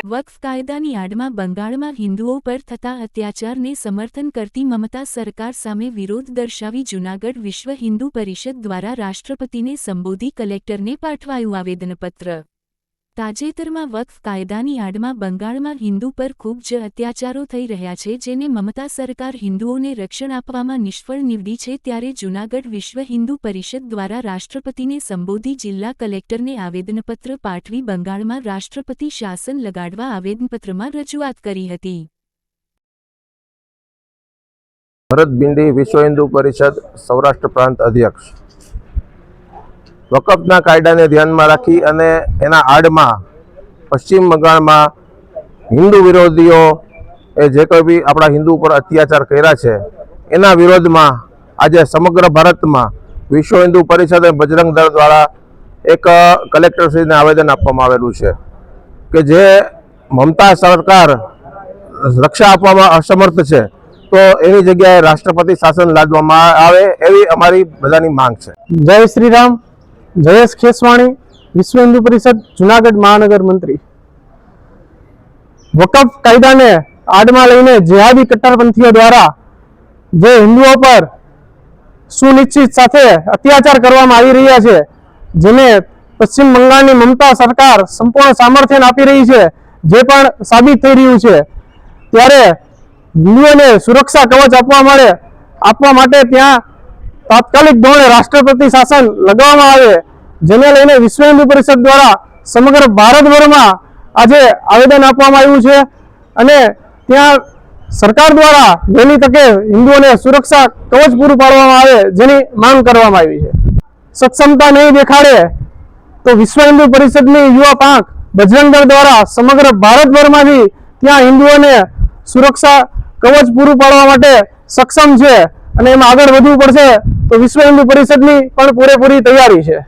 વક્ફ કાયદાની આડમાં બંગાળમાં હિન્દુઓ પર થતા અત્યાચારને સમર્થન કરતી મમતા સરકાર સામે વિરોધ દર્શાવી જૂનાગઢ વિશ્વ હિન્દુ પરિષદ દ્વારા રાષ્ટ્રપતિને સંબોધી કલેક્ટરને પાઠવાયું આવેદનપત્ર। તાજેતરમાં વક્ફ કાયદાની આડમાં બંગાળમાં હિન્દુ પર ખૂબ જ અત્યાચારો થઈ રહ્યા છે, જેને મમતા સરકાર હિન્દુઓને રક્ષણ આપવામાં નિષ્ફળ નીવડી છે, ત્યારે જૂનાગઢ વિશ્વ હિન્દુ પરિષદ દ્વારા રાષ્ટ્રપતિને સંબોધી જિલ્લા કલેક્ટરને આવેદનપત્ર પાઠવી બંગાળમાં રાષ્ટ્રપતિ શાસન લગાડવા આવેદનપત્રમાં રજૂઆત કરી હતી। ભરત બિંડી, વિશ્વ હિન્દુ પરિષદ સૌરાષ્ટ્ર પ્રાંત અધ્યક્ષ। વકફના કાયદાને ધ્યાનમાં રાખી અને એના આડમાં પશ્ચિમ બંગાળમાં હિન્દુ વિરોધીઓ જે કોઈ બી આપણા હિન્દુ ઉપર અત્યાચાર કર્યા છે એના વિરોધમાં આજે સમગ્ર ભારતમાં વિશ્વ હિન્દુ પરિષદ અને બજરંગ દળ દ્વારા એક કલેક્ટરશ્રીને આવેદન આપવામાં આવેલું છે કે જે મમતા સરકાર રક્ષા આપવામાં અસમર્થ છે, તો એની જગ્યાએ રાષ્ટ્રપતિ શાસન લાદવામાં આવે એવી અમારી બધાની માંગ છે। જય શ્રી રામ। જયેશ ખેસવાણી, વિશ્વ હિન્દુ પરિષદ જૂનાગઢ મહાનગર મંત્રી। વકફ કાયદાને આડમાં લઈને જેહાદી કટ્ટરપંથીઓ દ્વારા જે હિન્દુઓ પર સુનિશ્ચિત સાથે અત્યાચાર કરવામાં આવી રહ્યા છે, જેને પશ્ચિમ બંગાળની મમતા સરકાર સંપૂર્ણ સમર્થન આપી રહી છે, જે પણ સાબિત થઈ રહ્યું છે, ત્યારે હિન્દુઓને સુરક્ષા કવચ આપવા માટે ત્યાં તાત્કાલિક ધોરણે રાષ્ટ્રપતિ શાસન લગાવવામાં આવે, જેને લઈને વિશ્વ હિન્દુ પરિષદ દ્વારા સમગ્ર ભારતભરમાં આજે આવેદન આપવામાં આવ્યું છે અને ત્યાં સરકાર દ્વારા વહેલી તકે હિન્દુઓને સુરક્ષા કવચ પૂરું પાડવામાં આવે જેની માંગ કરવામાં આવી છે। સક્ષમતા નહીં દેખાડે તો વિશ્વ હિન્દુ પરિષદની યુવા પાંખ બજરંગ દળ દ્વારા સમગ્ર ભારતભરમાંથી ત્યાં હિન્દુઓને સુરક્ષા કવચ પૂરું પાડવા માટે સક્ષમ છે અને એમાં આગળ વધવું પડશે, તો વિશ્વ હિન્દુ પરિષદની પણ પૂરેપૂરી તૈયારી છે।